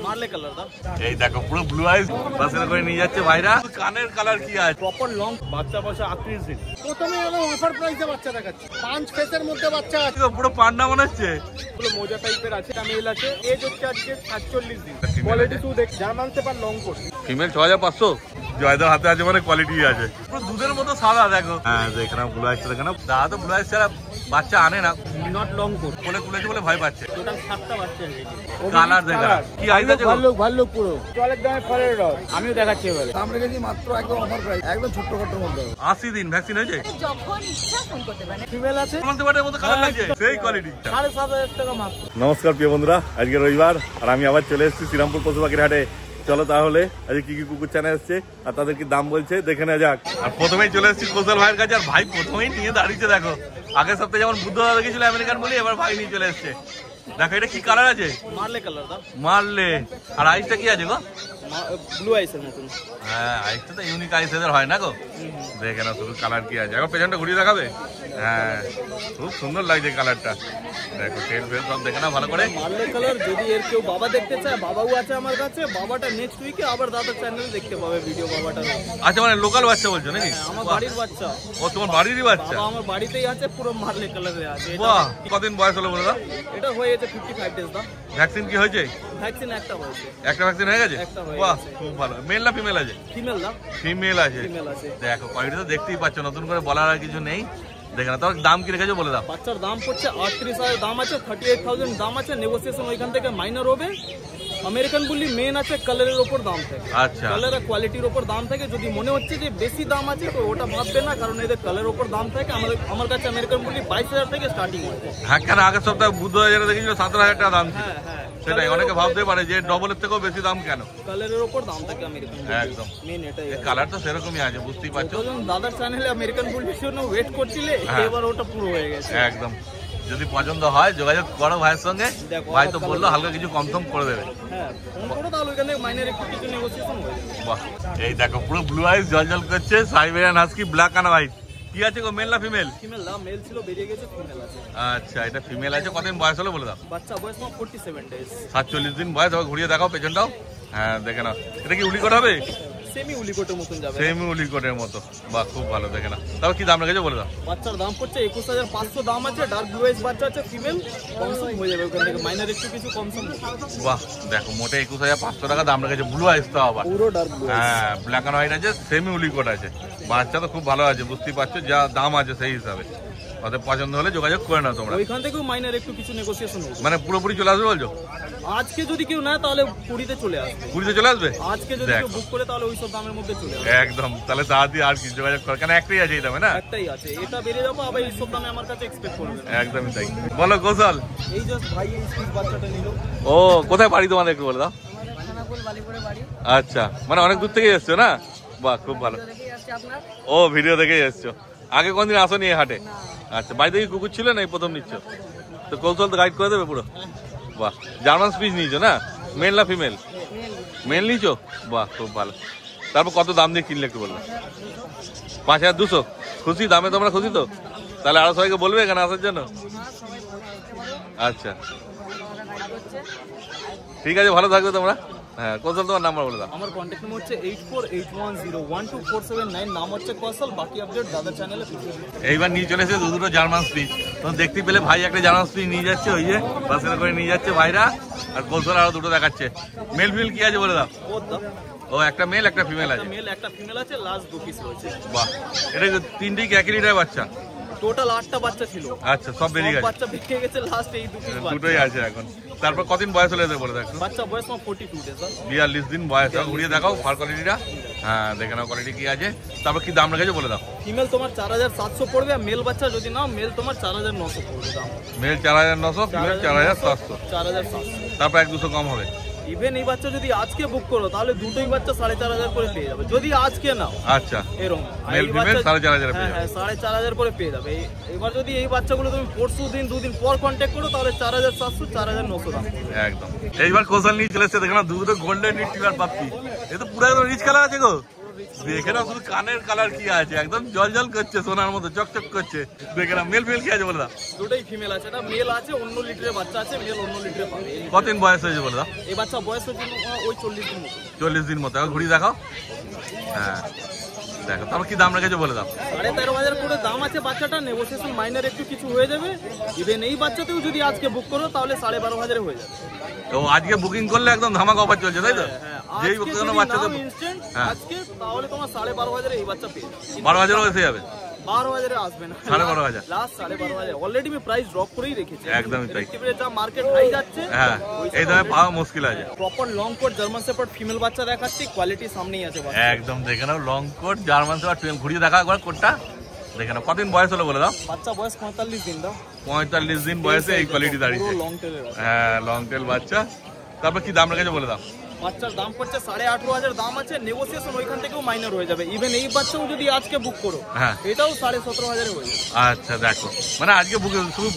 মারলে কালার দাও। এই দেখো পুরো ব্লু আইস বাসে করে নিয়ে যাচ্ছে ভাইরা। কানের কালার কি আছে? প্রপার লং বাচ্চা বয়স 38 দিন। প্রথমে আমরা অফার প্রাইসে বাচ্চা দেখাচ্ছি। 5 ফেসের মধ্যে বাচ্চা আছে। পুরো পান্ডা মনে হচ্ছে। পুরো মোজা টাইপের আছে, মেল আছে। এজ হচ্ছে আজকে 47 দিন। কোয়ালিটি টু দেখ, German shepherd long coat. Female 6500। জয়দার হাতে আছে মানে কোয়ালিটি আছে। পুরো দুধের মতো সাদা দেখো। হ্যাঁ দেখো ব্লু আইস দেখো না। দাদা তো ব্লু আইস ছাড়া বাচ্চা আনে না। Not long coat. কোলে কুলেছে বলে ভয় পাচ্ছে। টোটাল 7টা বাচ্চা আছে। কালার দেখা কি আইস আছে? ভালো পুরো চলের দামে ফরের রড। আমিও দেখাচ্ছি এবারে। আমরা গেছি মাত্র একদম অফার প্রাইস, একদম ছোট খাটোর মধ্যে। 80 দিন ভ্যাকসিন হয়েছে। যখন ইচ্ছা ফোন করতে পারেন। ফিমেল আছে। বলতে পারে মতো কালার লাগছে। সেই কোয়ালিটি। 7,500 টাকা মাত্র। নমস্কার প্রিয় বন্ধুরা, আজকে রবিবার আর আমি আবার চলে এসেছি শ্রীরামপুর পশু পাখির হাটে। চলো তাহলে আজকে কি কি কুকুর চানা এসছে আর তাদের কি দাম বলছে দেখে নেওয়া যাক। আর প্রথমেই চলে এসেছি কৌশল ভাইয়ের কাছে। আর ভাই প্রথমেই নিয়ে দাঁড়িয়েছে দেখো। আগের সপ্তাহে যেমন বুদ্ধ দাদা গেছিল আমেরিকান বলি, এবার ভাই নিয়ে চলে এসছে। দেখো এটা কি কালার আছে? মারলে কালার দাও। মারলে। আর আইসটা কি আছে গো? ব্লু আইসের মতন। হ্যাঁ আইসটা তো ইউনিক আইস এদের হয় না গো। দেখে না শুধু কালার কি আছে। এখন পেছনটা ঘুরিয়ে দেখাবে। হ্যাঁ খুব সুন্দর লাগছে কালারটা। দেখো টেল ফেল সব দেখে না ভালো করে। মারলে কালার। যদি এর কেউ বাবা দেখতে চায়, বাবাও আছে আমার কাছে। বাবাটা নেক্সট উইকে আবার দাদার চ্যানেলে দেখতে পাবে ভিডিও বাবাটা। আচ্ছা মানে লোকাল বাচ্চা বলছো নাকি? আমার বাড়ির বাচ্চা। ও তোমার বাড়িরই বাচ্চা? বাবা আমার বাড়িতেই আছে, পুরো মারলে কালারে আছে। বাহ, কতদিন বয়স হলো বলো? এটা হয়ে গেছে 55 ডেজ দা। ভ্যাকসিন কি হয়েছে? ভ্যাকসিন একটা হয়েছে। একটা ভ্যাকসিন হয়ে গেছে? বাহ খুব ভালো। মেল না ফিমেল আছে? ফিমেল দা। ফিমেল আছে। ফিমেল আছে। দেখো কোয়ালিটি তো দেখতেই পাচ্ছ, নতুন করে বলার আর কিছু নেই। দেখে না তোমার দাম কি রেখেছো বলে দাও। বাচ্চার দাম পড়ছে 38,000 দাম আছে, 38,000 দাম আছে। নেগোসিয়েশন ওইখান থেকে মাইনর হবে। আমেরিকান বুল্লি মেন আছে, কালারের উপর দাম থাকে। আচ্ছা কালার আর কোয়ালিটির উপর দাম থাকে। যদি মনে হচ্ছে যে বেশি দাম আছে তো ওটা ভাববে না, কারণ এদের কালারের উপর দাম থাকে। আমার কাছে আমেরিকান বুল্লি 22,000 থেকে স্টার্টিং হয়। হ্যাঁ কেন আগের সপ্তাহে বুদ্ধ যেটা দেখেছিল 17,000 টাকা দাম ছিল। হ্যাঁ সেটাই অনেকে ভাবতে পারে যে ডবলের থেকেও বেশি দাম কেন। কালারের উপর দাম থাকে আমেরিকান। একদম মেন এটাই। কালার তো সেরকমই আছে বুঝতেই পারছো। দাদার চ্যানেলে আমেরিকান বুল্লির জন্য ওয়েট করছিলে, এবার ওটা পুরো হয়ে গেছে। একদম যদি পছন্দ হয় যোগাযোগ করো ভাইয়ের সঙ্গে। ভাই তো বললো হালকা কিছু কম সম করে দেবে। হ্যাঁ ফোন করো তাহলে ওখানে মাইনের একটু কিছু নেগোসিয়েশন হয়ে যাবে। বাহ এই দেখো পুরো ব্লু আইস জল করছে। Siberian husky black and white. কি আছে গো, মেল না ফিমেল? ফিমেল না, মেল ছিল বেরিয়ে গেছে, ফিমেল আছে। আচ্ছা এটা ফিমেল আছে। কতদিন বয়স হলো বলে দাও। বাচ্চা বয়স 47 ডেজ। 47 দিন বয়স। ঘুরিয়ে দেখাও পেছনটাও। হ্যাঁ দেখে নাও। এটা কি উলিকট হবে? সেমি উলিকটের মতন যাবে। সেমি উলিকটের মতো। বাহ খুব ভালো। দেখে না তাও কি দাম রেখেছো বলে দাও। বাচ্চার দাম পড়ছে 21,500 দাম আছে। ডার্ক ব্লু আইস বাচ্চা আছে, ফিমেল। কমসম হয়ে যাবে ওখান থেকে, মাইনার একটু কিছু কমসম। বাহ দেখো মোটে 21,500 টাকা দাম রেখেছে। ব্লু আইস তো আবার পুরো ডার্ক ব্লু। হ্যাঁ ব্ল্যাক এন্ড হোয়াইট আছে, সেমি উলিকট আছে। বাচ্চা তো খুব ভালো আছে, বুঝতেই পারছো যা দাম আছে সেই হিসাবে। ওদের পছন্দ হলে যোগাযোগ করে নাও তোমরা। ওইখান থেকেও মাইনার একটু কিছু নেগোসিয়েশন হবে। মানে পুরোপুরি চলে আসবে বলছো? আজকে যদি কেউ নেয় তাহলে পুরীতে চলে আসবে। পুরীতে চলে আসবে আজকে যদি কেউ বুক করে তাহলে ওই সব দামের মধ্যে চলে আসবে। একদম তাহলে তাড়াতাড়ি আর কি যোগাযোগ কর, কারণ একটাই আছে এই দামে না? একটাই আছে, এটা বেরিয়ে যাবো আবার এই সব দামে আমার কাছে এক্সপেক্ট করবে। একদমই তাই। বলো কৌশল। এই জাস্ট ভাই এই সুইচ বাচ্চাটা নিল। ও কোথায় বাড়ি তোমাদের একটু বলে দাও। আচ্ছা মানে অনেক দূর থেকে এসছো না? বাহ খুব ভালো। ও ভিডিও দেখেই এসছো। আগে কোনদিন আসোনি এই হাটে? আচ্ছা বাড়িতে কি কুকুর ছিল না এই প্রথম নিচ্ছ? তো কৌশল তো গাইড করে দেবে পুরো। বাহ জার্মান স্পিচ নিয়েছো না? মেল না ফিমেল? মেল নিয়েছো? বাহ খুব ভালো। তারপর কত দাম দিয়ে কিনলে একটু বললো? 5,200। খুশি দামে তোমরা খুশি তো? তাহলে আরো সবাইকে বলবে এখানে আসার জন্য। আচ্ছা ঠিক আছে, ভালো থাকবে তোমরা। হ্যাঁ কৌশল তোমার নাম্বার বলে দাও। আমার কন্ট্যাক্ট নাম্বার হচ্ছে 8481012479। নাম হচ্ছে কৌশল। বাকি আপডেট দাদার চ্যানেলে। এইবার নিয়ে চলে এসেছে দুটো জার্মান স্পিচ। তো দেখতে পেলে ভাই একটা জার্মান স্পিচ নিয়ে যাচ্ছে, ওই যে বাসে করে নিয়ে যাচ্ছে ভাইরা। আর কৌশল আরো দুটো দেখাচ্ছে। মেল ফিমেল কি আছে বলে দাও। ও একটা মেল একটা ফিমেল আছে। মেল একটা ফিমেল আছে, লাস্ট 2 পিস রয়েছে। বাহ এটা তিনটেই একই লিটার বাচ্চা? টোটাল 8টা বাচ্চা ছিল। আচ্ছা সব বেরিয়ে গেছে? বাচ্চা বেরিয়ে গেছে, লাস্ট এই 2 পিস বাচ্চা। দুটোই আছে এখন। তারপর কতদিন বয়স হলে বলে দাও। বাচ্চা বয়স 42 ডেজ। 42 দিন বয়স। ঘুরিয়ে দেখাও ফার কোয়ালিটিটা। হ্যাঁ দেখে নাও কোয়ালিটি কি আছে। তারপর কি দাম রেখেছো বলে দাও। ফিমেল তোমার 4,700 পড়বে। আর মেল বাচ্চা যদি নাও মেল তোমার 4,900 পড়বে দাম। Male 4,900, female 4,700। 4,700। তারপর 1-200 কম হবে। ইভেন এই বাচ্চা যদি আজকে বুক করো তাহলে দুটোই বাচ্চা 4,500 করে পেয়ে যাবে। যদি আজকে নাও। আচ্ছা এরকম মেল ফিমেল 4,500 পেয়ে যাবে। হ্যাঁ 4,500 করে পেয়ে যাবে। এবার যদি এই বাচ্চাগুলো তুমি পরশু দিন 2 দিন পর কন্ট্যাক্ট করো তাহলে 4,700 4,900 দাম। একদম। এইবার কৌশল নিয়ে চলে এসেছে। দেখো না দুটো গোল্ডেন রিট্রিভার পাপ্পি। এ তো পুরো একদম রিচ কালার আছে গো। দেখে না শুধু কানের কালার কি আছে, একদম জল জল করছে, সোনার মতো চকচক করছে। দেখে না মেল ফিমেল কি আছে বলে দাও। দুটোই ফিমেল আছে, এটা মেল আছে অন্য লিটারের বাচ্চা আছে, মেল অন্য লিটারে পাবে। কতদিন বয়স হয়েছে বলে দাও। এই বাচ্চা বয়স হচ্ছে ওই 40 দিন মতো। 40 দিন মতো। ঘুরি দেখাও। হ্যাঁ দেখো, তারপর কি দাম রেখেছো বলে দাও। 13,500 করে দাম আছে বাচ্চাটা, নেগোসিয়েশন মাইনার একটু কিছু হয়ে যাবে। ইভেন এই বাচ্চাতেও যদি আজকে বুক করো তাহলে 12,500 হয়ে যাবে। তো আজকে বুকিং করলে একদম ধামাকা অফার চলছে, তাই তো? যেই কোনো বাচ্চাদের আজকে তাহলে তোমার 12,500 এই বাচ্চা পেয়ে 12,000 এসে যাবে। 12,000 আসবে না, 12,500 লাস্ট 12,500 অলরেডি আমি প্রাইস ড্রপ করেই রেখেছি। একদমই তাই, যা মার্কেট হাই যাচ্ছে। হ্যাঁ এই দামে পাওয়া মুশকিল আছে। Proper long coat German shepherd female বাচ্চা দেখাচ্ছি, কোয়ালিটি সামনেই আছে বাচ্চা। একদম দেখে নাও, long coat German shepherd female. ঘুরিয়ে দেখা একবার কোটটা দেখে নাও। কতদিন বয়স হলো বলে দাও। বাচ্চা বয়স 45 দিন দাও। 45 দিন বয়সে এই কোয়ালিটি দাঁড়িয়েছে। লং টেলের, হ্যাঁ লং টেল বাচ্চা। তারপর কি দাম রেখেছো বলে দাও। বাচ্চার দাম পড়ছে 18,500 দাম আছে, নেগোসিয়েশন ওইখান থেকেও মাইনার হয়ে যাবে। ইভেন এই বাচ্চাও যদি আজকে বুক করো হ্যাঁ এটাও 17,500 হয়ে যাবে। আচ্ছা দেখো, মানে আজকে বুক শুধু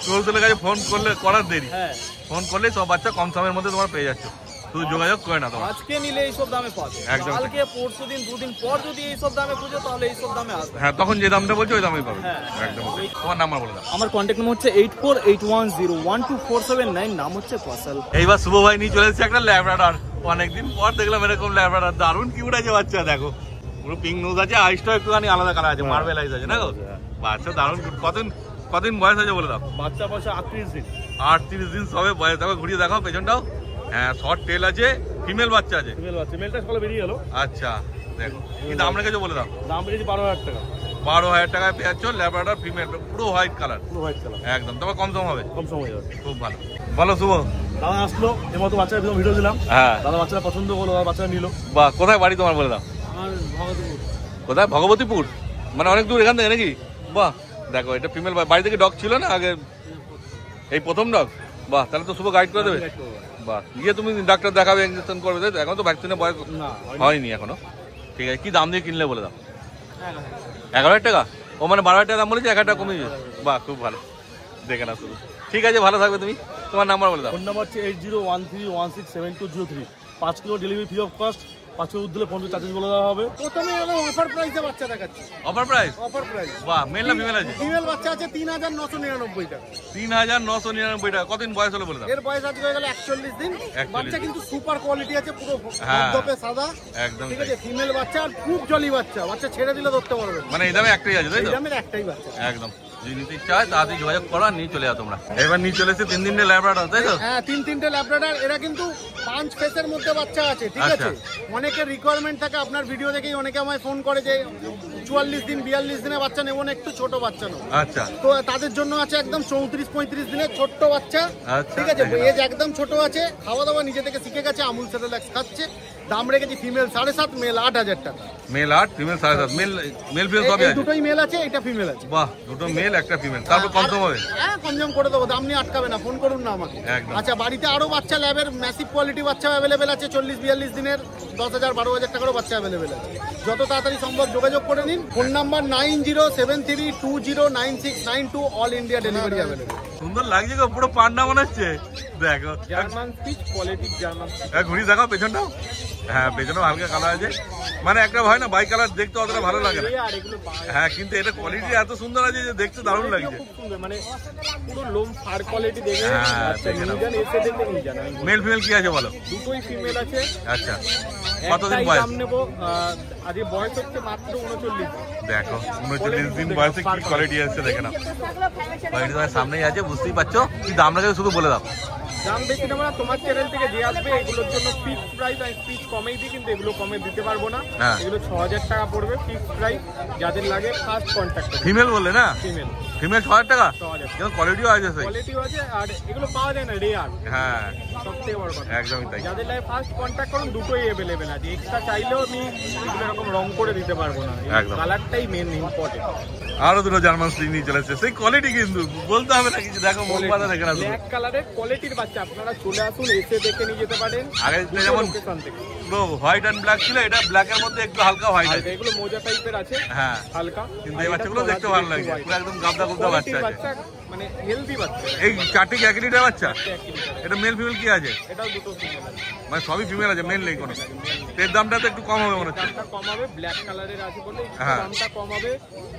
টোলসেলের কাছে ফোন করলে করার দেরি। হ্যাঁ ফোন করলে সব বাচ্চা কম সময়ের মধ্যে তোমার পেয়ে যাচ্ছ, শুধু যোগাযোগ করে না তোমার। আজকে নিলে এইসব দামে পাবে, একদম। কালকে পরশু দিন দুদিন পর যদি এইসব দামে খুঁজো তাহলে এইসব দামে আসবে। হ্যাঁ তখন যে দামটা বলছো ওই দামেই পাবে। হ্যাঁ একদম। তোমার নাম্বার বলে দাও। আমার কন্ট্যাক্ট নাম্বার হচ্ছে 8481012479, নাম হচ্ছে ফসল। এইবার শুভ ভাই নিয়ে চলে এসেছে একটা ল্যাব্রাডর। অনেকদিন পর দেখলাম এরকম ল্যাব্রাডর, দারুণ কিউট আছে বাচ্চা। দেখো পুরো পিঙ্ক নোজ আছে, আইসটা একটুখানি আলাদা কালার আছে, মার্বেল আইস আছে না গো। বাচ্চা দারুণ। কতদিন বয়স আছে বলে দাও। বাচ্চা বয়স 38 দিন। 38 দিন সবে বয়স। দেখো ঘুরিয়ে দেখাও পেছনটাও। হ্যাঁ শর্ট টেল আছে, ফিমেল বাচ্চা আছে। ফিমেল বাচ্চা, মেলটা সকালে বেরিয়ে গেল। আচ্ছা দেখো, কি দাম রেখেছো বলে দাও। দাম রেখেছি 12,000 টাকা। 12,000 টাকায় পেয়ে যাচ্ছ ল্যাব্রাডর ফিমেল, পুরো হোয়াইট কালার। পুরো হোয়াইট কালার একদম। তবে কম সম হবে, কম সময় যাবে। খুব ভালো। বলো শুভ। দাদা আসলো, এর মতো বাচ্চার ভিডিও দিলাম। হ্যাঁ দাদা বাচ্চারা পছন্দ করলো, দাদা বাচ্চারা নিল। বাহ, কোথায় বাড়ি তোমার বলে দাও। আমার ভগতপুর। কোথায়? ভগবতীপুর, মানে অনেক দূর এখান থেকে নাকি? বাহ দেখো, এটা ফিমেল। বাড়ি থেকে ডগ ছিল না আগে, এই প্রথম ডগ? বাহ, তাহলে তো শুভ গাইড করে দেবে। বাহ, গিয়ে তুমি ডাক্তার দেখাবে, ইঞ্জেকশন করবে, তাই তো? এখন তো ভ্যাকসিনের বয়স হয়নি এখনো। ঠিক আছে, কি দাম দিয়ে কিনলে বলে দাও। 11,000 টাকা? ও মানে 12,000 টাকা দাম বলেছে, 1,000 টাকা কমে যাবে। বাহ খুব ভালো, দেখে না শুধু। ঠিক আছে, ভালো থাকবে তুমি। তোমার নাম্বার বলে দাও। ফোন নাম্বার হচ্ছে 8013167203। 5 kilo delivery free of cost. 5 kilo দুধ দিলে 50 চার্জেস বলে দেওয়া হবে। প্রথমে অফার প্রাইসে বাচ্চা দেখাচ্ছি। Offer price? Offer price. বাহ, মেল না ফিমেল আছে? ফিমেল বাচ্চা আছে 3,999 টাকা। 3,999 টাকা। কতদিন বয়স হলো বলে দাও। এর বয়স আজকে হয়ে গেল 41 দিন। বাচ্চা কিন্তু সুপার কোয়ালিটি আছে, পুরো ধপধপে সাদা। একদম ঠিক আছে, ফিমেল বাচ্চা আর খুব জলি বাচ্চা। বাচ্চা ছেড়ে দিলে ধরতে পারবে। মানে এই দামে একটাই আছে, তাই তো? এই দামের একটাই বাচ্চা। একদম। যদি নিতে ইচ্ছা হয় তাড়াতাড়ি যোগাযোগ করো, নিয়ে চলে যাও তোমরা। এবার নিয়ে চলে এসে 3 ল্যাব্রাডর, তাই তো? হ্যাঁ 3টে ল্যাব্রাডর। এরা কিন্তু 5 ফেসের মধ্যে বাচ্চা আছে। ঠিক আছে, অনেকের রিকোয়ারমেন্ট থাকে, আপনার ভিডিও দেখেই অনেকে আমায় ফোন করে যে 44 দিন 42 দিনে বাচ্চা নেবো না, একটু ছোট বাচ্চা নেবো। আচ্ছা, তো তাদের জন্য আছে একদম 34-35 দিনের ছোট্ট বাচ্চা। আচ্ছা, ঠিক আছে, এজ একদম ছোট আছে, খাওয়া দাওয়া নিজে থেকে শিখে গেছে, আমুল সেরেলাক্স খাচ্ছে। দাম রেখেছি ফিমেল 7.5, মেল 8,000 টাকা। Mail 8, female 7.5। মেল ফিমেল সবই আছে? দুটোই মেল আছে, এটা ফিমেল আছে। বাহ, দুটো মেল একটা ফিমেল। তারপর কম সম হবে? হ্যাঁ কম করে দেবো, দাম নিয়ে আটকাবে না, ফোন করুন না আমাকে। একদম। আচ্ছা, বাড়িতে আরো বাচ্চা ল্যাবের ম্যাসিভ কোয়ালিটি বাচ্চা অ্যাভেলেবেল আছে। 40-42 দিনের 10,000 12,000 টাকারও বাচ্চা অ্যাভেলেবেল আছে। যত তাড়াতাড়ি সম্ভব যোগাযোগ করে নিন। Phone number 9073209692, all India delivery available. সুন্দর লাগছে গো, পুরো পান্ডা মনে হচ্ছে। দেখো জার্মান স্পিচ, কোয়ালিটি জার্মান। ঘুরি দেখাও পেছনটাও। হ্যাঁ পেছনেও হালকা কালার আছে, মানে একটা হয় না বাই কালার দেখতে অতটা ভালো লাগে না। হ্যাঁ কিন্তু এটা কোয়ালিটি এত সুন্দর আছে যে দেখতে দারুণ লাগছে। মানে পুরো লোম ফার কোয়ালিটি দেখে মেল ফিমেল কি আছে বলো? দুটোই ফিমেল আছে। আচ্ছা, কতদিন বয়স? দাম নেব আজকে বয়স হচ্ছে মাত্র 39। দেখো 39 দিন বয়সে কি কোয়ালিটি আছে দেখে নাও। কোয়ালিটি তোমার সামনেই আছে, বুঝতেই পারছো। কি দাম রাখবে শুধু বলে দাও। দাম বেশি নেবো না, তোমার চ্যানেল থেকে যে আসবে এগুলোর জন্য ফিক্স প্রাইস। আমি ফিক্স কমেই দিই, কিন্তু এগুলো কমে দিতে পারবো না। এগুলো 6,000 টাকা পড়বে ফিক্স প্রাইস। যাদের লাগে ফার্স্ট কন্ট্যাক্ট। ফিমেল বললে না? ফিমেল 6,000 টাকা। কোয়ালিটিও আছে, কোয়ালিটিও আছে, আর এগুলো পাওয়া যায় না রেয়ার। হ্যাঁ সবথেকে বড় কথা একদমই তাই। যাদের লাগে ফার্স্ট কন্ট্যাক্ট করুন, দুটোই অ্যাভেলেবেল আছে। এক্সট্রা চাইলেও আমি এগুলো এরকম রং করে দিতে পারবো না, কালারটাই মেন ইম্পর্টেন্ট। আরো দুটো জার্মান স্প্রিং নিয়ে চলে এসেছে, সেই কোয়ালিটি কিন্তু বলতে হবে না কিছু। দেখো মোম পাতা দেখে না, ব্ল্যাক কালারের কোয়ালিটির বাচ্চা। আপনারা চলে আসুন, এসে দেখে নিয়ে যেতে পারেন। আগে যেমন হোয়াইট এন্ড ব্ল্যাক ছিল, এটা ব্ল্যাকের মধ্যে একটু হালকা হোয়াইট আছে। এগুলো মোজা টাইপের আছে, হ্যাঁ হালকা। কিন্তু এই বাচ্চাগুলো দেখতে ভালো লাগছে, পুরো একদম গাবদা গাবদা বাচ্চা আছে, মানে হেলদি বাচ্চা। এই চারটি এক লিটার বাচ্চা। এটা মেল ফিমেল কি আছে? এটাও দুটো ফিমেল আছে, মানে সবই ফিমেল আছে, মেল নেই কোনো। এর দামটা তো একটু কম হবে মনে হচ্ছে। দামটা কম হবে, ব্ল্যাক কালারের আছে বলে একটু হ্যাঁ। দামটা কম হবে।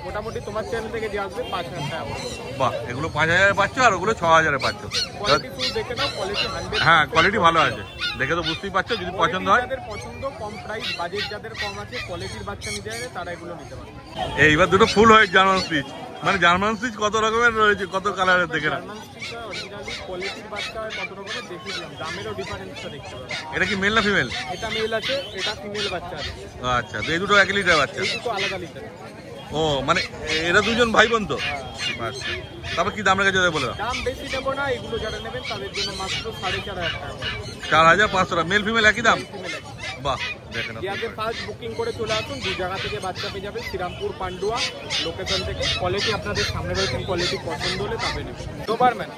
মোটামুটি তোমার চ্যানেল থেকে যে আসবে 5,000 টাকা পড়বে। বাহ, এগুলো 5,000 পাচ্ছ আর ওগুলো 6,000 পাচ্ছ। কোয়ালিটি ফুল দেখে নাও, কোয়ালিটি 100। হ্যাঁ, কোয়ালিটি ভালো আছে, দেখে তো বুঝতেই পারছো। যদি পছন্দ হয়, যাদের পছন্দ, কম প্রাইস, বাজেট যাদের কম আছে, কোয়ালিটির বাচ্চা নিতে চাইলে তারা এগুলো নিতে পারে। এইবার দুটো ফুল হোয়াইট জার্মান স্পিচ, মানে জার্মান স্পিচ কত রকমের রয়েছে, কত কালারের দেখে না। জার্মান স্পিচটা অরিজিনালি কোয়ালিটির বাচ্চা হয় কত রকমের দেখিয়ে দিলাম, দামেরও ডিফারেন্সটা দেখতে পাবে। এটা কি মেল না ফিমেল? এটা মেল আছে, এটা ফিমেল বাচ্চা আছে। আচ্ছা, তো এই দুটো 1 লিটার বাচ্চা। এই দুটো আলাদা লিটার। ও মানে এরা দুজন ভাই বোন তো? আচ্ছা, তারপর কি দাম রেখেছে বলে দাও। দাম বেশি নেবো না, এগুলো যারা নেবেন তাদের জন্য মাত্র 4,500 টাকা। 4,500 টাকা, মেল ফিমেল একই দাম? ফিমেল আছে। বাহ, দেখে না। যে আগে ফার্স্ট বুকিং করে চলে আসুন, দু জায়গা থেকে বাচ্চা পেয়ে যাবেন, শ্রীরামপুর পান্ডুয়া লোকেশন থেকে। কোয়ালিটি আপনাদের সামনে রয়েছে, কোয়ালিটি পছন্দ হলে তবে নেবেন।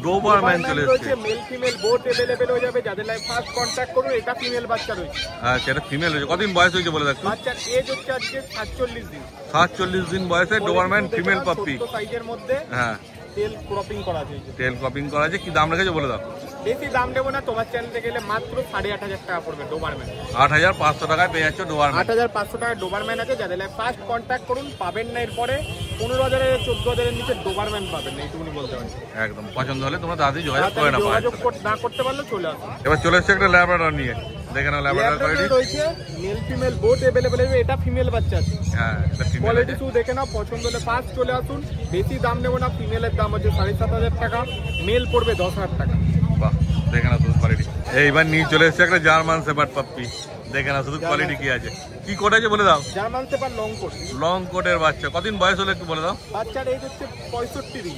ডোবারম্যান চলে এসছে। মেল ফিমেল বোথ अवेलेबल হয়ে যাবে, যাদের লাগে ফার্স্ট কন্ট্যাক্ট করুন। এটা ফিমেল বাচ্চা রয়েছে। আচ্ছা, এটা ফিমেল হয়েছে, কতদিন বয়স হয়েছে বলে দেখো। বাচ্চার এজ হচ্ছে আজকে 47 দিন। 47 দিন বয়সে ডোবারম্যান ফিমেল পাপ্পি। ছোট সাইজের মধ্যে হ্যাঁ, টেল ক্রপিং করা আছে। টেল কপিং করা আছে। কি দাম রেখেছে বলে দাও। বেশি দাম নেবো না, তোমার চ্যানেলে গেলে মাত্র 8,500 টাকা পড়বে ডোবারম্যান। 8,500 টাকায় পেয়ে যাচ্ছ ডোবারম্যান। 8,500 টাকা ডোবারম্যান আছে, যাদের লাগে ফার্স্ট কন্ট্যাক্ট করুন। পাবেন না এরপরে 15,000 14,000 এর নিচে ডোবারম্যান পাবেন না, এইটুকুনি বলতে পারি। একদম পছন্দ হলে তোমরা তাড়াতাড়ি যোগাযোগ করে না। যোগাযোগ না করতে পারলে চলে আসুন। এবার চলে এসছে একটা ল্যাব্রাডর নিয়ে, দেখে নাও ল্যাব্রাডর কোয়ালিটি। রয়েছে মেল ফিমেল বোথ अवेलेबल আছে, এটা ফিমেল বাচ্চা আছে। হ্যাঁ, এটা ফিমেল কোয়ালিটি আছে। শুধু দেখে নাও, পছন্দ হলে ফার্স্ট চলে আসুন। বেশি দাম নেবো না, ফিমেলের দাম হচ্ছে 7,500 টাকা, মেল পড়বে 10,000 টাকা। বাহ, দেখে না শুধু কোয়ালিটি। এইবার নিয়ে চলে এসছে একটা জার্মান শেপার্ড পাপ্পি, দেখে না শুধু কোয়ালিটি কি আছে। কি কোট আছে বলে দাও। German shepherd long coat. Long কোটের বাচ্চা, কতদিন বয়স হলে একটু বলে দাও। বাচ্চার এজ হচ্ছে 65 দিন।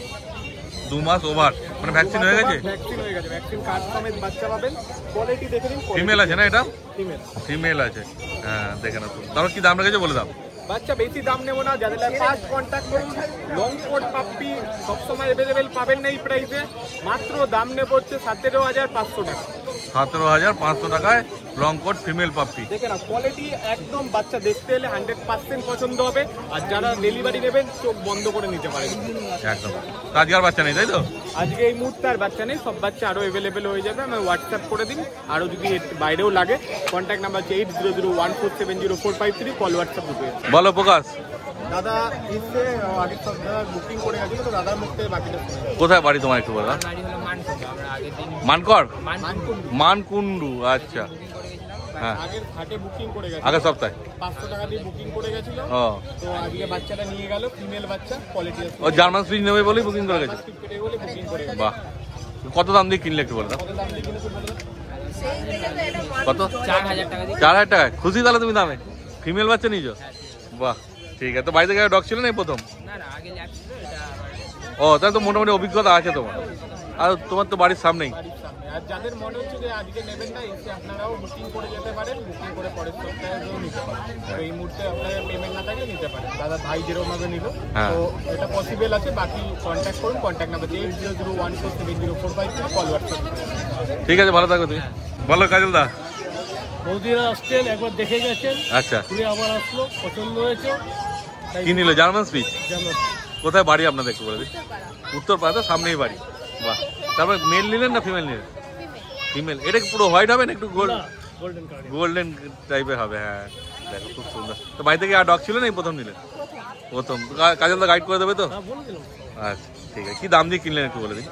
2 মাস ওভার, মানে ভ্যাকসিন হয়ে গেছে। ভ্যাকসিন হয়ে গেছে, ভ্যাকসিন কার্ড সমেত বাচ্চা পাবেন। কোয়ালিটি দেখে নিন। ফিমেল আছে না এটা? ফিমেল। ফিমেল আছে, হ্যাঁ দেখে না শুধু। তারপর কি দাম রেখেছে বলে দাও। বাচ্চা বেশি দাম নেবো না, যাদের ফার্স্ট কন্ট্যাক্ট করুন। লং কোট পাপ্পি সবসময় अवेलेबल পাবেন না এই প্রাইসে। মাত্র দাম নেবো হচ্ছে 17,500 টাকা। 17,500 টাকায় লং কোট ফিমেল পাপ্পি। দেখে না কোয়ালিটি একদম, বাচ্চা দেখতে এলে 100% পছন্দ হবে। আর যারা ডেলিভারি নেবেন চোখ বন্ধ করে নিতে পারেন একদম। আজকে আর বাচ্চা নেই তাই তো? আজকে এই মুহূর্তে আর বাচ্চা নেই, সব বাচ্চা আরো अवेलेबल হয়ে যাবে। আমি হোয়াটসঅ্যাপ করে দিন। আরো যদি বাইরেও লাগে, কন্ট্যাক্ট নাম্বার হচ্ছে 8001470453, কল হোয়াটসঅ্যাপ দুটোই। বলো প্রকাশ। দাদা এসে আগের সপ্তাহে বুকিং করে গেছিল, তো দাদার মুখ থেকে বাকিটা শুনে। কোথায় বাড়ি তোমার একটু বলো। মানকর, মানকুন্ডু। মানকুন্ডু, আচ্ছা। হ্যাঁ, আগের হাটে বুকিং করে গেছিল, আগের সপ্তাহে 500 টাকা দিয়ে বুকিং করে গেছিল। ও তো আজকে বাচ্চাটা নিয়ে গেল, ফিমেল বাচ্চা, কোয়ালিটি ও জার্মান স্পিচ নেবে বলেই বুকিং করে গেছে। বলে বুকিং করে গেছে। বাহ, কত দাম দিয়ে কিনলে একটু বলে দাও। কত দাম দিয়ে কিনেছো বলে দাও। কত? 4,000 টাকা দিয়ে। 4,000 টাকায় খুশি তাহলে তুমি দামে? ফিমেল বাচ্চা নিয়েছো? বাহ, ঠিক আছে। তো বাড়িতে গায়ে ডগ ছিল না এই প্রথম? না না, আগে ল্যাব ছিল, এটা ও, তাহলে তো মোটামুটি অভিজ্ঞতা আছে তোমার। আর তোমার তো বাড়ির সামনেই। বাড়ির সামনে। আর যাদের মনে হচ্ছে যে আজকে নেবেন না, এসে আপনারাও বুকিং করে যেতে পারেন। বুকিং করে পরের সপ্তাহেও নিতে পারেন। তো এই মুহূর্তে আপনার পেমেন্ট না থাকলে নিতে পারেন। দাদা ভাই যেরকম ভাবে নিল, হ্যাঁ। তো এটা পসিবল আছে। বাকি কন্ট্যাক্ট করুন, কন্ট্যাক্ট নাম্বার 8001470453, কল হোয়াটসঅ্যাপ। ঠিক আছে, ভালো থাকো তুমি। বলো কাজল দা। বৌদিরা আসছেন, একবার দেখে গেছেন, আচ্ছা, উনি আবার আসলো, পছন্দ হয়েছে। কি নিল? German speech. যেমন কোথায় বাড়ি আপনাদের একটু বলে দিই। উত্তরপাড়া, তো সামনেই বাড়ি। বাহ, তারপর মেল নিলেন না ফিমেল নিলেন? ফিমেল। এটা কি পুরো হোয়াইট হবে না একটু গোল্ডেন কার্ড। গোল্ডেন টাইপের হবে? হ্যাঁ, দেখো খুব সুন্দর। তো বাড়ি থেকে আর ডগ ছিল না এই প্রথম নিলেন? প্রথম। কাজল দা গাইড করে দেবে তো? বলে দিলাম। আচ্ছা, ঠিক আছে। কি দাম দিয়ে কিনলেন একটু বলে দিই।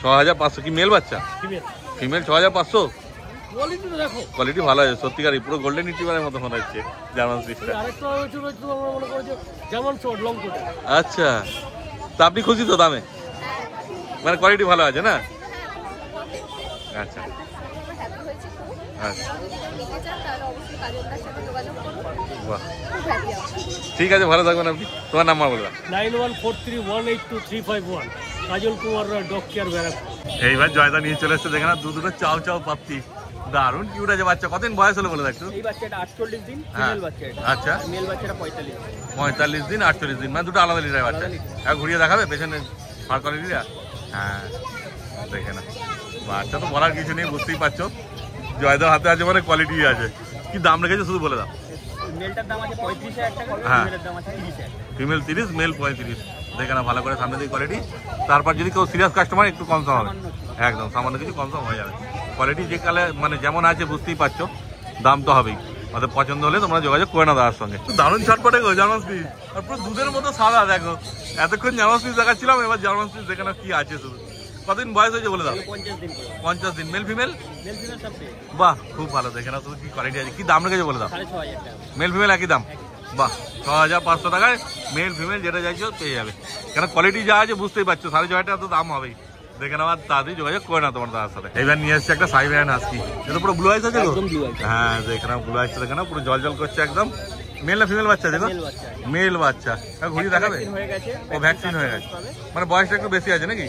6,500। কি মেল বাচ্চা? ফিমেল। ফিমেল 6,500। কোয়ালিটিটা দেখো। কোয়ালিটি ভালো আছে সত্যিকারই, পুরো গোল্ডেন রিট্রিভারের মতো মনে হচ্ছে জার্মান স্পিচটা। আরেকটা রয়েছে আমরা মনে করি যে যেমন শর্ট লং কোট। আচ্ছা, তা আপনি খুশি তো দামে? মানে কোয়ালিটি ভালো আছে না? আচ্ছা আচ্ছা, বাহ, ঠিক আছে, ভালো থাকবেন আপনি। তোমার নাম্বার বলবেন। 9143182351, কাজল কুমার ডগ কেয়ার ব্যারাক। এইবার জয়দা নিয়ে চলে এসছে, দেখে না দুটো চাও চাও পাপ্পি, দারুণ কিউট আছে বাচ্চা। কতদিন বয়স হলো বলে দেখছো? এই বাচ্চাটা 48 দিন, হ্যাঁ। ফিমেল বাচ্চা এটা। আচ্ছা, মেল বাচ্চাটা 45। 45 দিন 48 দিন, মানে দুটো আলাদা লিটার বাচ্চা। আর ঘুরিয়ে দেখাবে পেছনে ফার কোয়ালিটিটা? হ্যাঁ, দেখে না বাচ্চা তো বলার কিছু নেই, বুঝতেই পারছো। জয়দার হাতে আছে মানে কোয়ালিটি আছে। কি দাম রেখেছে শুধু বলে দাও। মেলটার দাম আছে 35,000 টাকা, হ্যাঁ। ফিমেলের দাম আছে 30,000। Female 30, male 35। দেখে না ভালো করে সামনে দিয়ে কোয়ালিটি। তারপর যদি কেউ সিরিয়াস কাস্টমার একটু কম সম হবে, একদম সামান্য কিছু কম সম হয়ে যাবে। কোয়ালিটি যে কালে মানে যেমন আছে বুঝতেই পারছো। দাম তো হবেই। আমাদের পছন্দ হলে তোমরা যোগাযোগ করে নাও দাদার সঙ্গে। দারুণ ছটপটে গো জার্মান স্পিচ, আর পুরো দুধের মতো সাদা। দেখো এতক্ষণ জার্মান স্পিচ দেখাচ্ছিলাম, এবার জার্মান স্পিচ দেখে নাও কি আছে শুধু। কতদিন বয়স হয়েছে বলে দাও? 50 দিন। Male female? বাহ খুব ভালো, দেখে নাও শুধু কি কোয়ালিটি আছে। কি দাম রেখেছে বলে দাও? মেল ফিমেল একই দাম? বাহ 6500 টাকায় মেল ফিমেল যেটা চাইছো পেয়ে যাবে। কেন কোয়ালিটি যা আছে বুঝতেই পারছো, 6500 টাকা তো দাম হবেই। দেখে নাও, আর তাড়াতাড়ি যোগাযোগ করে না তোমার দাদার সাথে। এবার নিয়ে এসছে একটা সাইবেরিয়ান হাস্কি, এটা পুরো ব্লু আইস আছে গো? হ্যাঁ দেখে নাও ব্লু আইসটা দেখে নাও, পুরো জল জল করছে একদম। মেল না ফিমেল বাচ্চা দেখো? মেল বাচ্চা। ঘুরিয়ে দেখাবে? ও ভ্যাকসিন হয়ে গেছে, মানে বয়সটা একটু বেশি আছে নাকি?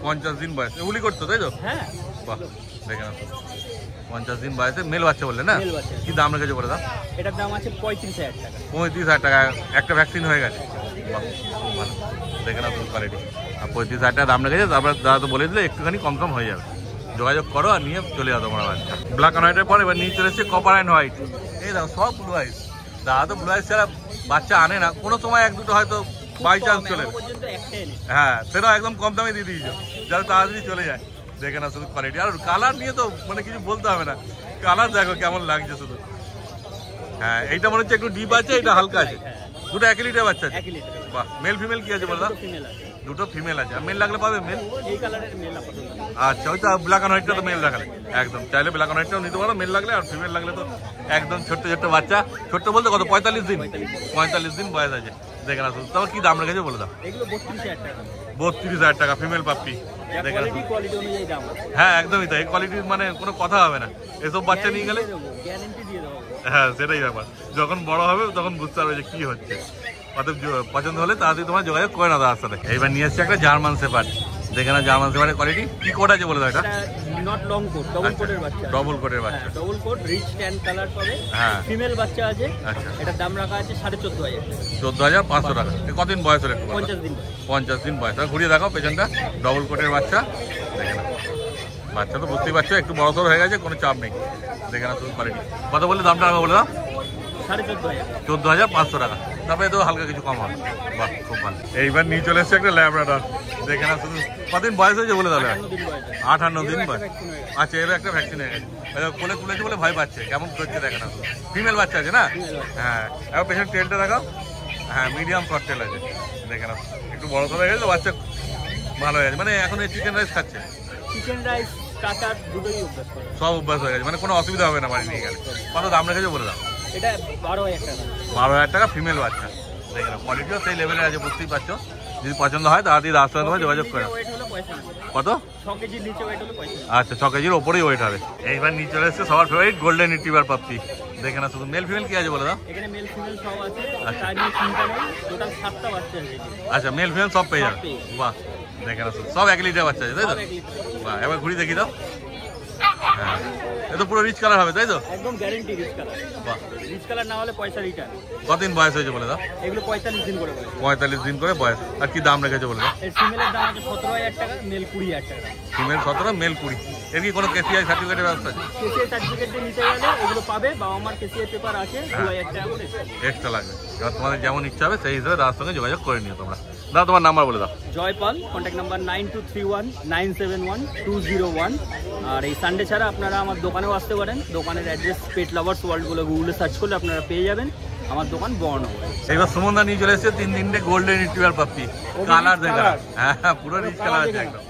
50 দিন বয়স। উলি করতো তাই তো? বাহ দেখে নাও 50 দিন বয়সে মেল বাচ্চা বললে না? কি দাম রেখেছে বলে দাও? এটার দাম আছে 35,000 টাকা। 35,000 টাকা, একটা ভ্যাকসিন হয়ে গেছে। বাহ ভালো, দেখে নাও কোয়ালিটি। আর 35,000 টাকা দাম রেখেছে, তারপরে দাদা তো বলে দিলে একটুখানি কম কম হয়ে যাবে। যোগাযোগ করো আর নিয়ে চলে যাও তোমরা বাচ্চা। ব্ল্যাক অ্যান্ড হোয়াইটের পর এবার নিয়ে চলে এসছে কপার অ্যান্ড হোয়াইট। এই দেখো সব ব্লু আইস। দাদা তো ব্লু আইস ছাড়া বাচ্চা আনে না, কোনো সময় এক দুটো হয়তো বাই চান্স চলে। হ্যাঁ সেটাও একদম কম দামে দিয়ে দিয়েছো, যাতে তাড়াতাড়ি চলে যায়। দেখে না শুধু কোয়ালিটি, আর কালার নিয়ে তো মানে কিছু বলতে হবে না। কালার দেখো কেমন লাগছে শুধু। হ্যাঁ এইটা মনে হচ্ছে একটু ডিপ আছে, এটা হালকা আছে। দুটো 1 লিটার বাচ্চা আছে। বাহ মেল ফিমেল কি আছে বলে দাও? দুটো ফিমেল আছে। আর মেল লাগলে পাবে মেল? আচ্ছা ওইটা ব্ল্যাক অ্যান্ড হোয়াইটটা তো মেল রাখালে একদম, চাইলে ব্ল্যাক অ্যান্ড হোয়াইটটাও নিতে পারো মেল লাগলে। আর ফিমেল লাগলে তো একদম ছোট্ট ছোট্ট বাচ্চা। ছোট্ট বলতে কত? 45 দিন। 45 দিন বয়স আছে। দেখে না শুধু। তবে কি দাম রেখেছে বলে দাও? 32,000 টাকা ফিমেল পাপ্পি। হ্যাঁ একদমই তাই, কোয়ালিটির মানে কোনো কথা হবে না। এসব বাচ্চা নিয়ে গেলে হ্যাঁ সেটাই ব্যাপার, যখন বড় হবে তখন বুঝতে পারবে যে কি হচ্ছে। অতএব পছন্দ হলে তাড়াতাড়ি তোমার যোগাযোগ করে না দাদার সাথে। এইবার নিয়ে এসছে একটা জার্মান শেপার্ড। দেখে না জার্মান শেপার্ডের কোয়ালিটি। কি কোড আছে বলে দাও? এটা নট লং কোট, ডবল কোটের বাচ্চা। ডবল কোটের বাচ্চা, double coat, rich tan colour পাবে। হ্যাঁ ফিমেল বাচ্চা আছে। আচ্ছা এটার দাম রাখা আছে 14,500 টাকা। 14,500 টাকা। কতদিন বয়স হলে? 50 দিন। 50 দিন বয়স। ঘুরিয়ে দেখাও পেছনটা। ডবল কোটের বাচ্চা। দেখে না বাচ্চা তো বুঝতেই পারছো একটু বড় সড় হয়ে গেছে, কোনো চাপ নেই। দেখে না শুধু কোয়ালিটি। কত বললে দামটা? আমাকে বলে দাও। 14,500 টাকা। তারপরে তো হালকা কিছু কম হবে। বাহ খুব ভালো। এইবার নিয়ে চলে এসছে একটা ল্যাব্রাডর। দেখে না শুধু। কতদিন বয়স হয়েছে বলে দাও? 58 দিন বয়স। আচ্ছা এবার একটা ভ্যাকসিন হয়ে গেছে। কোলে তুলেছে বলে ভয় পাচ্ছে, কেমন করছে দেখে না। ফিমেল বাচ্চা আছে না? হ্যাঁ এবার পেছনে টেলটা দেখাও। হ্যাঁ মিডিয়াম শর্ট টেল আছে। দেখে না একটু বড় সড় হয়ে গেছে তো বাচ্চা ভালো হয়ে গেছে। মানে এখন এই চিকেন রাইস খাচ্ছে? চিকেন রাইস স্টার্টার দুটোই অভ্যাস করে। সব অভ্যাস হয়ে গেছে, মানে কোনো অসুবিধা হবে না বাড়ি নিয়ে গেলে। কত দাম রেখেছে বলে দাও? এটা 12,000 টাকা। 12,000 টাকা ফিমেল বাচ্চা। দেখে নাও কোয়ালিটিও সেই লেভেলের আছে, বুঝতেই পারছো। যদি পছন্দ হয় তাড়াতাড়ি দাদার সঙ্গে তোমার যোগাযোগ করে। কত? 6 কেজির নিচে ওয়েট হলে 65। আচ্ছা 6 কেজির ওপরেই ওয়েট হবে। এইবার নিয়ে চলে এসছে সবার ফেভারিট গোল্ডেন রিট্রিভার পাপ্পি। দেখে না শুধু। মেল ফিমেল কি আছে বলে দাও? এখানে মেল ফিমেল সব আছে। তার নিয়ে চিন্তা নেই, টোটাল 7টা বাচ্চা আছে। আচ্ছা মেল ফিমেল সব পেয়ে যাবে। বাহ দেখে না শুধু। সব 1 লিটার বাচ্চা আছে তাই তো? বাহ এবার ঘুরি দেখি দাও। হ্যাঁ এটা পুরো রিচ কালার হবে তাই তো? একদম গ্যারান্টি রিচ কালার। বাহ রিচ কালার না হলে পয়সা রিটার্ন। কতদিন বয়স হয়েছে বলে দাও? এগুলো 45 দিন করে বয়স। 45 দিন করে বয়স। আর কি দাম রেখেছে বলে দাও? এর ফিমেলের দাম আছে 17,000 টাকা, মেল 20,000 টাকা। Female 17, male 20। এর কি কোনো কেসিআই সার্টিফিকেটের ব্যবস্থা আছে? কেসিআই সার্টিফিকেট দিয়ে নিতে গেলে এগুলো পাবে। বাবা মার কেসিআই পেপার আছে, 2,000 টাকা করে এক্সট্রা লাগবে। এবার তোমাদের যেমন ইচ্ছা হবে সেই হিসাবে দাদার সঙ্গে যোগাযোগ করে নিও তোমরা। দাদা তোমার নাম্বার বলে দাও। Jaipal, contact number 9231971201। আর এই সানডে ছাড়া আপনারা আমার দোকানেও আসতে পারেন। দোকানের অ্যাড্রেস পেট লাভার্স ওয়ার্ল্ড বলে গুগলে সার্চ করলে আপনারা পেয়ে যাবেন। আমার দোকান বর্ণনগরে। এবার সুমনদা নিয়ে চলে এসেছে 3 গোল্ডেন রিট্রিভার পাপ্পি। কালার দেখা, হ্যাঁ পুরো রিচ কালার আছে একদম।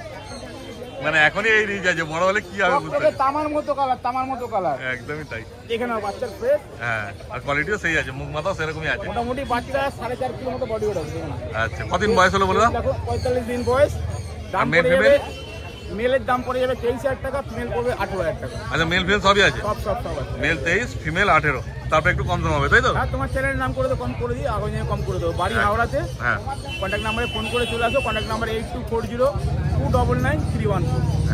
মানে এখনই এই রিচ আছে, বড় হলে কি হবে বুঝতে পারছি। তামার মতো কালার, তামার মতো কালার। একদমই তাই। দেখে নাও বাচ্চার ফেস। হ্যাঁ আর কোয়ালিটিও সেই আছে, মুখ মাথাও সেরকমই আছে। মোটামুটি বাচ্চা 4.5 কিলো মতো বডি ওয়েট আছে। আচ্ছা কতদিন বয়স হলো বলে দাও? দেখো 45 দিন বয়স। দাম মেল পড়ে ফিমেল? যাবে, মেলের দাম পড়ে যাবে 23,000 টাকা, ফিমেল পড়বে 18,000 টাকা। আচ্ছা মেল ফিমেল সবই আছে? সব আছে। Male 23, female 18। তারপর একটু কম হবে তাই তো? হ্যাঁ তোমার চ্যানেলের নাম করে দেবো, কম করে দিই, আগে কম করে দেবো। বাড়ি হাওড়াতে। হ্যাঁ কন্ট্যাক্ট নাম্বারে ফোন করে চলে আসো। Contact number 8240299314।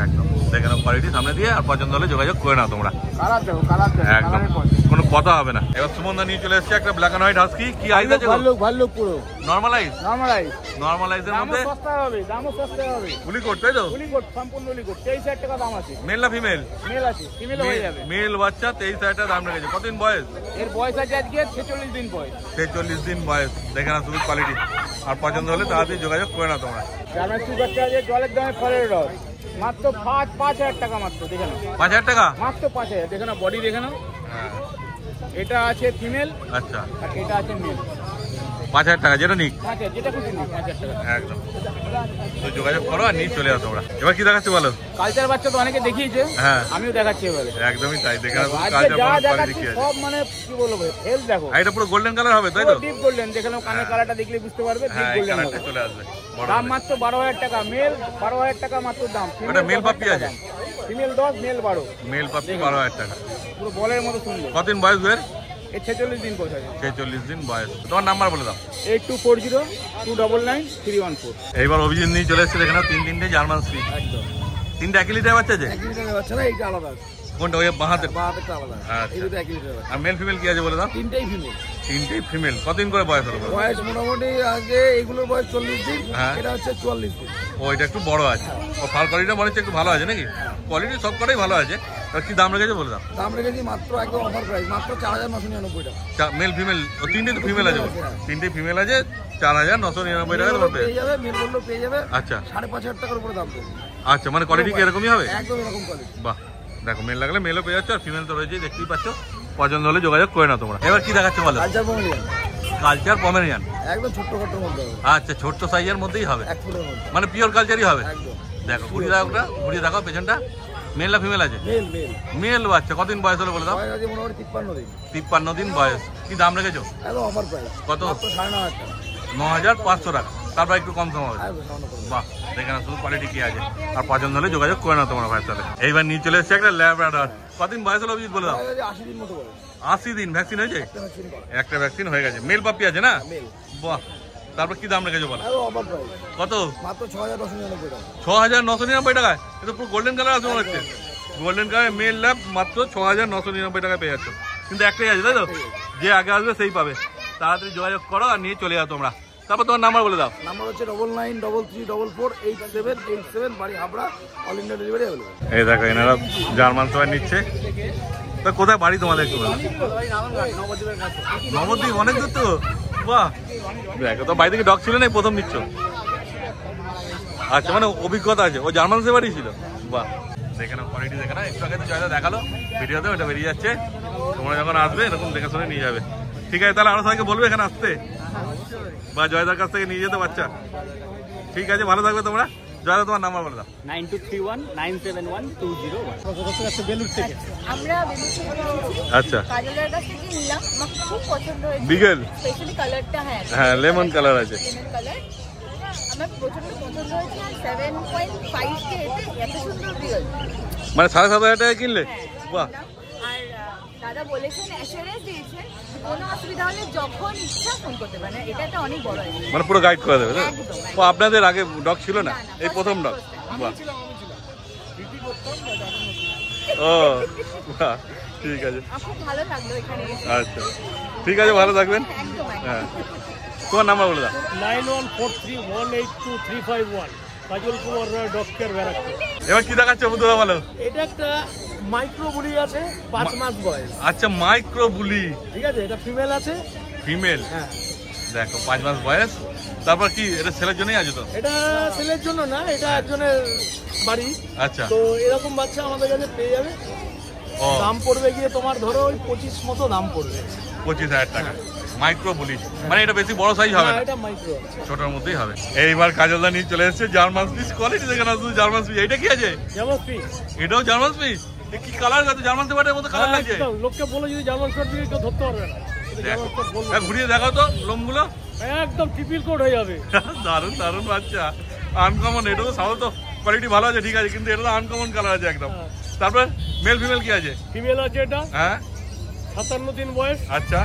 একদম দেখে নাও কোয়ালিটি সামনে দিয়ে। আর পছন্দ হলে যোগাযোগ করে নাও তোমরা। কালার দেখো, কালার দেখো, একদম কোনো কথা হবে না। এবার সুমনদা নিয়ে চলে এসেছে একটা ব্ল্যাক অ্যান্ড হোয়াইট হাস্কি। কি আইজ আছে? ভাল্লুক পুরো নরমালাইজ। নরমালাইজ। নরমালাইজের মধ্যে সস্তা হবে, দামও সস্তা হবে। উলিকোট তাই তো? উলিকোট, সম্পূর্ণ উলিকোট। 23,000 টাকা দাম আছে। মেল না ফিমেল? মেল আছে, ফিমেল হয়ে যাবে। মেল বাচ্চা 23,000 টাকা দাম রেখেছে। কতদিন বয়স? এর বয়স আছে আজকে 46 দিন বয়স। 46 দিন বয়স। দেখে না শুধু কোয়ালিটি। আর পছন্দ হলে তাড়াতাড়ি যোগাযোগ করে নাও তোমরা। জার্মান সুগার আছে, জলের দামে ফলের রস। মাত্র 5,000 টাকা মাত্র, দেখে নাও 5,000 টাকা মাত্র 5,000, দেখে নাও বডি দেখে নাও। হ্যাঁ এটা আছে ফিমেল, আচ্ছা আর এটা আছে মেল। 5,000 টাকা যেটা নিক 5,000, যেটা খুশি নিন 5,000 টাকা। একদম। তো যোগাযোগ করো আর নিয়ে চলে আসো। ওরা এবার কি দেখাচ্ছে বলো? কালচার বাচ্চা তো অনেকে দেখিয়েছে, হ্যাঁ আমিও দেখাচ্ছি এবারে। একদমই তাই, দেখে আজকে কালচার যা কোয়ালিটি দেখাচ্ছি কি আছে। সব মানে কি বলবো, হেল দেখো। আর এটা পুরো গোল্ডেন কালার হবে তাই তো? ডিপ গোল্ডেন, দেখে নাও কানের কালারটা দেখলে বুঝতে পারবে, ডিপ হ্যাঁ এই গোল্ডেন কালারটা হবে। চলে আসবে। বড় দাম হবে। মাত্র 12,000 টাকা, মেল 12,000 টাকা মাত্র দাম। ওটা মেল পাপ্পি আছে? ফিমেল 10, মেল 12, মেল পাপ্পি 12,000 টাকা। পুরো বলের মতো সুন্দর। কতদিন বয়স এর? এই 46 দিন বয়স আছে। 46 দিন বয়স। তোমার নাম্বার বলে দাও। 8240-299-314। এইবার অভিজিৎ নিয়ে চলে এসেছে, এখানে 3 জার্মান স্পিচ। একদম তিনটা 1 লিটার বাচ্চা আছে? 1 লিটারের বাচ্চা না, এইটা আলাদা আছে। কোনটা? ওই বাহাতে? বাহাতেরটা আলাদা। আচ্ছা। এই দুটো 1 লিটারের বাচ্চা। আর মেল ফিমেল কি আছে বলে দাও? তিনটেই ফিমেল। তিনটেই ফিমেল। কতদিন করে বয়স হলো? বয়স মোটামুটি আগে এগুলোর বয়স 40 দিন, হ্যাঁ। এটা হচ্ছে 44 দিন। ও এটা একটু বড় আছে। ও ফাল কোয়ালিটিটা মনে হচ্ছে একটু ভালো আছে নাকি? কোয়ালিটি সব কটাই ভালো আছে। আর কি দাম রেখেছে বলে দাও? দাম রেখেছি মাত্র একদম অফার প্রাইস, মাত্র 4,999 টাকা। মেল ফিমেল ও তিনটেই তো ফিমেল আছে? তিনটেই ফিমেল আছে, 4,999 টাকা দাম পেয়ে যাবে, মেল বললেও পেয়ে যাবে। আচ্ছা 5,500 টাকার উপরে দাম পড়বে। আচ্ছা, মানে কোয়ালিটি কি এরকমই হবে? একদম এরকম কোয়ালিটি। বাহ, দেখো মেল লাগলে মেলও পেয়ে যাচ্ছে, আর ফিমেল তো রয়েছে দেখতেই পাচ্ছ। পছন্দ হলে যোগাযোগ করে না তোমরা। এবার কি দেখাচ্ছে বলো? Culture Pomeranian, culture Pomeranian. একদম ছোট্টখাটোর মধ্যে হবে। আচ্ছা, ছোট্ট সাইজের মধ্যেই হবে, 1 ফুটের মধ্যে, মানে পিওর কালচারই হবে। একদম। দেখো ঘুরিয়ে দাও, ওটা ঘুরিয়ে দেখাও পেছনটা। মেল না ফিমেল আছে? Male male. মেল বাচ্চা। কতদিন বয়স হলো বলে দাও? বয়স আছে মোটামুটি 53 দিন। 53 দিন বয়স। কি দাম রেখেছো? একদম অফার প্রাইস। কত? মাত্র 9,500 টাকা। 9,500 টাকা। তারপর একটু কম সম হবে। একদম সামান্য করে। বাহ, দেখে না শুধু কোয়ালিটি কি আছে। আর পছন্দ হলে যোগাযোগ করে না তোমরা ভাইয়ের সাথে। এইবার নিয়ে চলে এসেছে একটা ল্যাব্রাডর। কতদিন বয়স হলো অভিজিৎ বলে দাও? বয়স আছে 80 দিন মতো বয়স। 80 দিন। ভ্যাকসিন হয়েছে? একটা ভ্যাকসিন করা। একটা ভ্যাকসিন হয়ে গেছে। মেল পাপ্পি আছে না? মেল। বাহ, তারপর কি দাম রেখেছো বলো? একদম অফার প্রাইস। কত? মাত্র 6,999 টাকা। 6,999 টাকায়? এটা পুরো গোল্ডেন কালার আছে মনে হচ্ছে। গোল্ডেন কালার মেল ল্যাব মাত্র 6,999 টাকায় পেয়ে যাচ্ছ। কিন্তু একটাই আছে তাই তো? যে আগে আসবে সেই পাবে। তাড়াতাড়ি যোগাযোগ করো আর নিয়ে চলে যাও তোমরা। তারপর তোমার নাম্বার বলে দাও। নাম্বার হচ্ছে 9933448787, বাড়ি Habra, all India delivery available. এই দেখো এনারা জার্মান সবাই নিচ্ছে। তা কোথায় বাড়ি তোমাদের একটু বলো? নবদ্বীপ, অনেক দূর তো। বাহ, দেখো তো বাড়ি থেকে ডগ ছিল না, প্রথম নিচ্ছ? আচ্ছা, মানে অভিজ্ঞতা আছে। ও জার্মান সে বাড়ি ছিল? বাহ, দেখে নাও কোয়ালিটি, দেখে না। একটু আগে তো জয়দা দেখালো ভিডিওতে, ওটা বেরিয়ে যাচ্ছে। তোমরা যখন আসবে এরকম দেখে শুনে নিয়ে যাবে। ঠিক আছে, তাহলে আরো সবাইকে বলবে এখানে আসতে, বা জয়দার কাছ থেকে নিয়ে যেতে বাচ্চা। ঠিক আছে, ভালো থাকবে তোমরা। জয়দা তোমার নাম্বার বলে দাও। 9231971201। বেলুর থেকে আমরা বেলুর থেকে কিনেছি। আচ্ছা, কাজলের কাছ থেকে নিলাম, আমার খুব পছন্দ হয়েছে। বিগেল? স্পেশালি কালারটা, হ্যাঁ, লেমন কালার আছে। লেমন কালার আমার প্রচন্ড পছন্দ হয়েছে। আর 7.5 কে এতে এত সুন্দর রিয়েল। মানে 7,500 টাকা কিনলে? বাহ, আর দাদা বলেছেন, অ্যাসুরেন্স দিয়েছেন, কোনো অসুবিধা হলে যখন ইচ্ছা ফোন করতে পারেন। এটা একটা অনেক বড় জিনিস। মানে পুরো গাইড করে দেবে তো? একদম। ও আপনাদের আগে ডগ ছিল না? এই প্রথম ডগ? বাহ, ও বাহ, ঠিক আছে। আমার খুব ভালো লাগলো এখানে এসে। আচ্ছা, ঠিক আছে, ভালো থাকবেন। একদম হ্যাঁ, তোমার নাম্বার বলে দাও। 9143188351, কাজল কুমার রায়, ডক্টর ব্যারাকপুর। এবার কি দেখাচ্ছে বন্ধুরা বলো? এটা একটা মাইক্রো বুলি আছে, 5 মাস বয়স। আচ্ছা, মাইক্রো বুলি। ঠিক আছে, এটা ফিমেল আছে। ফিমেল? হ্যাঁ, দেখো 5 মাস বয়স। তারপর কি এটা ছেলের জন্যই আছে তো? এটা ছেলের জন্য না, এটা একজনের বাড়ি। আচ্ছা, তো এরকম বাচ্চা আমাদের কাছে পেয়ে যাবে। ও দাম পড়বে গিয়ে তোমার ধরো ওই 25 মতো দাম পড়বে। 25,000 টাকা। মাইক্রো বুলি মানে এটা বেশি বড় সাইজ হবে না, না, এটা মাইক্রো। ছোটর মধ্যেই হবে। এইবার কাজলদা নিয়ে চলে এসেছে জার্মান স্পিচ। কোয়ালিটি দেখে না শুধু জার্মান স্পিচ। এটা কি আছে? যেমন পিস। এটাও জার্মান স্পিচ? কি কালার আছে? জার্মান সেপারের মতো কালার লাগছে। লোককে বলে যদি জার্মান শর্ট দিয়ে কেউ ধরতে পারবে না। এটা দেখো, জার্মান শর্ট বলবো। ঘুরিয়ে দেখাও তো লোমগুলো। একদম ট্রিপল কোড হয়ে যাবে। দারুণ দারুণ বাচ্চা, আনকমন। এটা তো সাধারণত কোয়ালিটি ভালো আছে, ঠিক আছে, কিন্তু এটা তো আনকমন কালার আছে একদম। তারপর মেল ফিমেল কি আছে? ফিমেল আছে, এটা হ্যাঁ 57 দিন বয়স। আচ্ছা,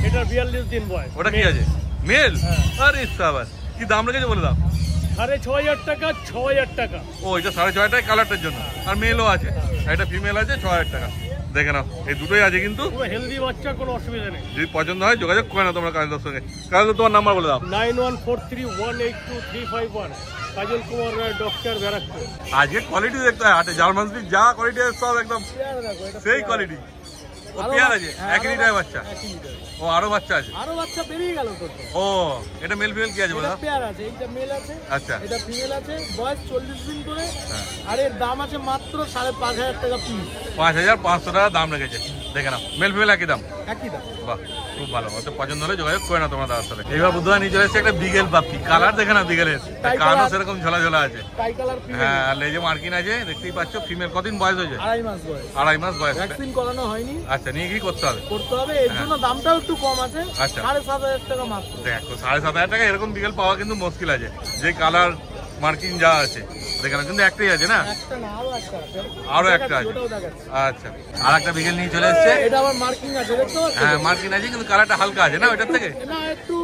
এটা 42 দিন বয়স। ওটা কি আছে? মেল? আরে সাবাস, কি দাম রেখেছে বলে দাও? 6,500 টাকা। 6,000 টাকা। ও এটা 6,500 টাকা কালারটার জন্য, আর মেলও আছে। এটা ফিমেল আছে 6,000 টাকা। দেখে নাও, এই দুটোই আছে কিন্তু। পুরো হেলদি বাচ্চা, কোনো অসুবিধা নেই। যদি পছন্দ হয় যোগাযোগ করে না তোমরা কাজলদার সঙ্গে। কাজল তোমার নাম্বার বলে দাও। 9143182351, কাজল কুমার রায়, ডক্টর ব্যারাকপুর। আজকে কোয়ালিটি দেখতে হয় হাটে, জার্মান স্পিচ যা কোয়ালিটি আছে সব একদম দেখো, এটা সেই কোয়ালিটি। ও পেয়ার আছে একই লিটারের বাচ্চা একই লিটার। ও আরো বাচ্চা আছে আরো বাচ্চা বেরিয়ে গেল তোর তো। ও এটা মেল ফিমেল কি আছে বলো এটা পেয়ার আছে, এইটা মেল আছে, আচ্ছা এটা ফিমেল আছে, বয়স 40 দিন করে। হ্যাঁ। আর এর দাম আছে মাত্র 5,500 টাকা পিস। 5,500 টাকা দাম রেখেছে দেখে নাও মেল ফিমেল একই দাম একই দাম। বাহ খুব ভালো অত পছন্দ হলে যোগাযোগ করে না তোমার দাদার সাথে এইবার বুধবার নিয়ে চলে এসেছে একটা বিগেল পাপি কালার দেখে না বিগেলের কানও সেরকম ঝোলা ঝোলা আছে টাই কালার ফিমেল। হ্যাঁ আর লেজে মার্কিন আছে দেখতেই পাচ্ছ ফিমেল কতদিন বয়স হয়েছে 2.5 মাস বয়স। 2.5 মাস বয়স ভ্যাকসিন করানো হয়নি, আচ্ছা নিয়ে কি করতে হবে করতে হবে। এর জন্য দামটাও একটু কম আছে, আচ্ছা। 7,500 টাকা মাত্র। দেখো 7,500 টাকা এরকম বিকেল পাওয়া কিন্তু মুশকিল আছে যে কালার মার্কিং যা আছে দেখে না কিন্তু একটাই আছে না একটা না, আরো আরো একটা আছে। একটা আছে ওটাও দেখাচ্ছি। আচ্ছা আর একটা বিকেল নিয়ে চলে এসছে এটা আবার মার্কিং আছে, দেখতে পাচ্ছ? হ্যাঁ মার্কিং আছে কিন্তু কালারটা হালকা আছে না ওইটার থেকে না একটু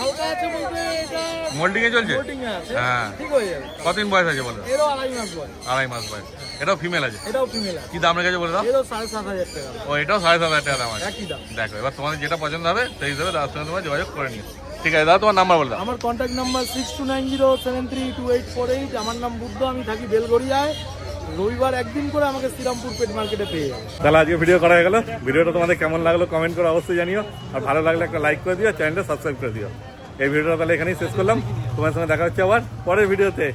হালকা আছে বলতে এটা মোল্ডিং এ চলছে কোটিং এ আছে, হ্যাঁ। ঠিক হয়ে যাবে। কতদিন বয়স আছে বলো এরও 2.5 মাস বয়স। 2.5 মাস বয়স এটাও ফিমেল আছে এটাও ফিমেল আছে, কি দাম রেখেছে বলে দাও এরও 7,500 টাকা। ও এটাও 7,500 টাকা দাম আছে একই দাম। দেখো এবার তোমাদের যেটা পছন্দ হবে সেই হিসাবে দাদার সঙ্গে তোমার যোগাযোগ করে নিও ঠিক আছে দাদা তোমার নাম্বার বলে দাও আমার কন্ট্যাক্ট নাম্বার 6290732848। আমার নাম বুদ্ধ, আমি থাকি বেলগড়িয়ায়। রবিবার একদিন করে আমাকে শ্রীরামপুর পেট মার্কেটে পেয়ে যাবে। তাহলে আজকে ভিডিও করা হয়ে গেল ভিডিওটা তোমাদের কেমন লাগলো কমেন্ট করে অবশ্যই জানিও আর ভালো লাগলে একটা লাইক করে দিও চ্যানেলটা সাবস্ক্রাইব করে দিও এই ভিডিওটা তাহলে এখানেই শেষ করলাম তোমার সঙ্গে দেখা হচ্ছে আবার পরের ভিডিওতে